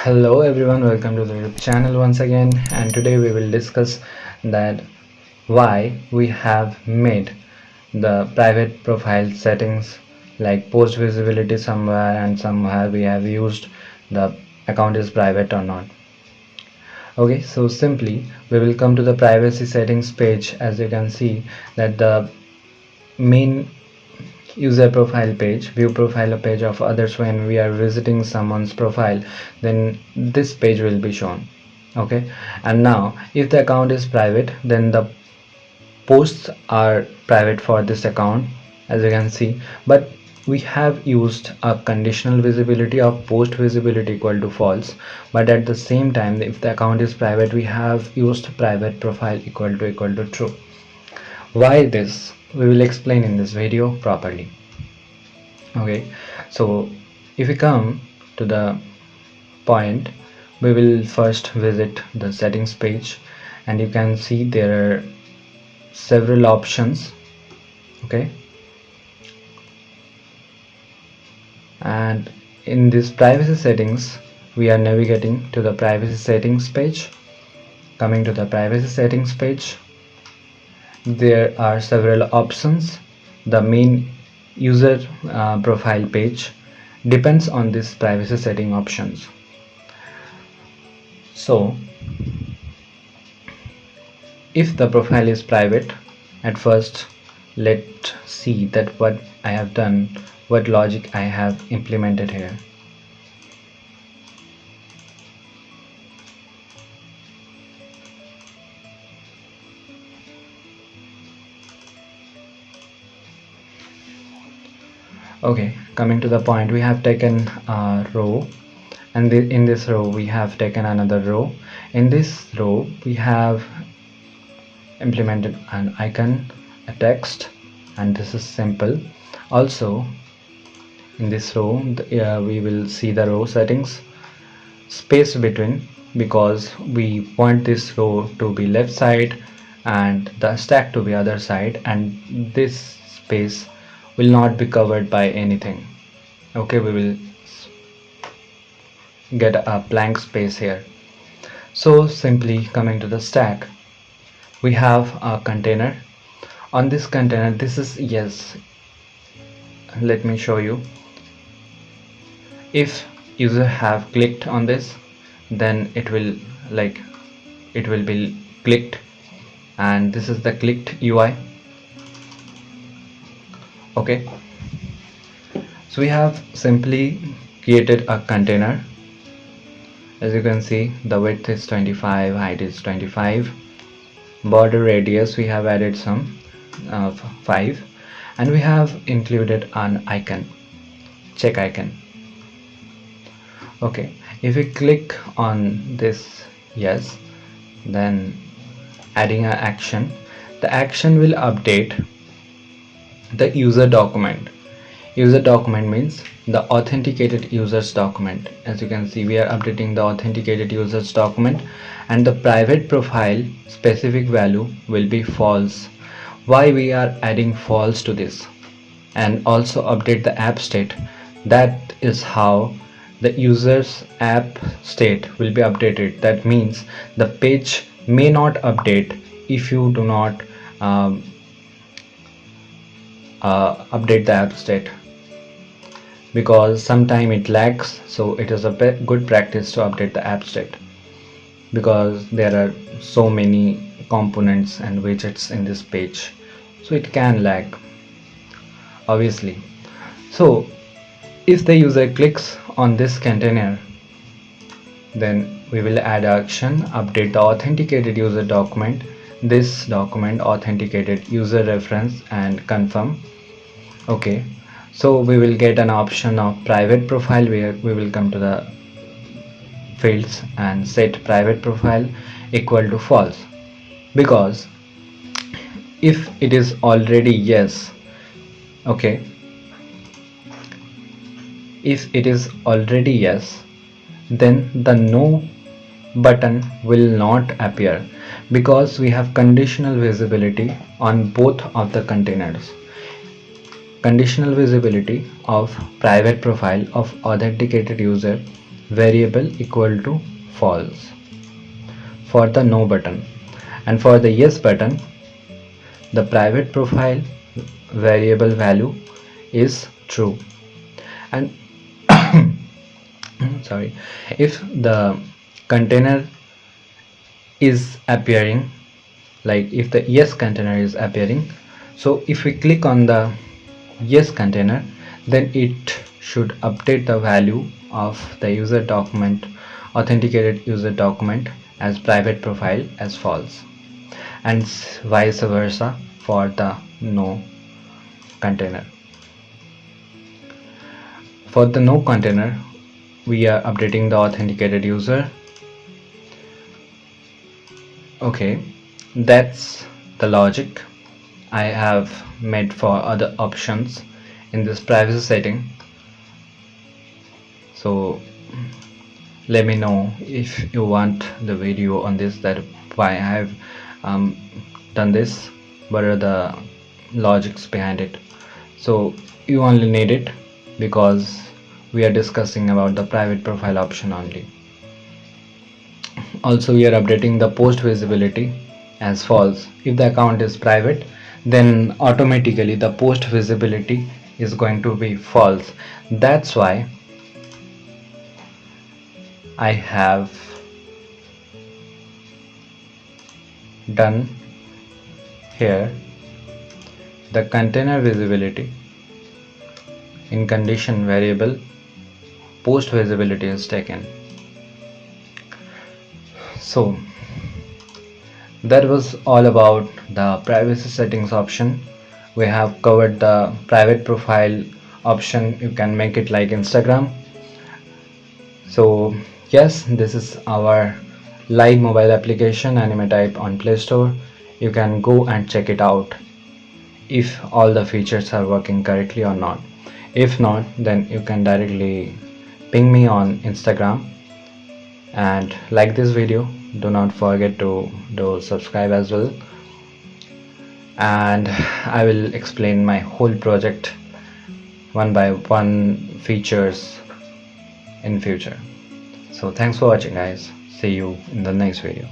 Hello everyone, welcome to the YouTube channel once again, and today we will discuss that why we have made the private profile settings like post visibility somewhere and somewhere we have used the account is private or not. Okay, so simply we will come to the privacy settings page. As you can see that the main user profile page, view profile page of others, when we are visiting someone's profile, then this page will be shown. Okay, and now if the account is private, then the posts are private for this account, as you can see. But we have used a conditional visibility of post visibility equal to false, but at the same time, if the account is private, we have used private profile equal to true. Why this? We will explain in this video properly. Okay, so if we come to the point, we will first visit the settings page, and you can see there are several options. Okay, and in this privacy settings, we are navigating to the privacy settings page. Coming to the privacy settings page, there are several options. The main user profile page depends on this privacy setting options. So if the profile is private, at first let's see that what I have done, what logic I have implemented here. Okay, coming to the point, we have taken a row, and in this row we have taken another row. In this row we have implemented an icon, a text, and this is simple. Also in this row we will see the row settings, space between, because we want this row to be left side and the stack to be other side, and this space will not be covered by anything. Okay, we will get a blank space here. So simply coming to the stack, we have a container. On this container, this is yes, let me show you. If user have clicked on this, then it will be clicked, and this is the clicked UI. Okay, so we have simply created a container. As you can see, the width is 25, height is 25, border radius we have added some 5, and we have included an icon, check icon. Okay, if we click on this yes, then adding an action, the action will update the user document. User document means the authenticated users document. As you can see, we are updating the authenticated users document, and the private profile specific value will be false. Why we are adding false to this? And also update the app state. That is how the user's app state will be updated. That means the page may not update if you do not update the app state, because sometime it lags. So it is a good practice to update the app state, because there are so many components and widgets in this page, so it can lag obviously. So if the user clicks on this container, then we will add action, update the authenticated user document, this document authenticated user reference, and confirm. Okay, so we will get an option of private profile, where we will come to the fields and set private profile equal to false, because if it is already yes, okay, if it is already yes, then the no button will not appear, because we have conditional visibility on both of the containers. Conditional visibility of private profile of authenticated user variable equal to false for the no button, and for the yes button the private profile variable value is true. And sorry, if the container is appearing, like if the yes container is appearing, so if we click on the yes container, then it should update the value of the user document, authenticated user document, as private profile as false, and vice versa for the no container. For the no container, we are updating the authenticated user. Okay, that's the logic I have made for other options in this privacy setting. So let me know if you want the video on this, that why I have done this, what are the logics behind it. So you only need it because we are discussing about the private profile option only. Also, we are updating the post visibility as false. If the account is private, then automatically the post visibility is going to be false. That's why I have done here the container visibility in condition variable post visibility is taken. So that was all about the privacy settings option. We have covered the private profile option. You can make it like Instagram. So yes, this is our live mobile application Anime Type on Play Store. You can go and check it out if all the features are working correctly or not. If not, then you can directly ping me on Instagram and like this video. Do not forget to do subscribe as well, and I will explain my whole project one by one features in future. So thanks for watching guys. See you in the next video.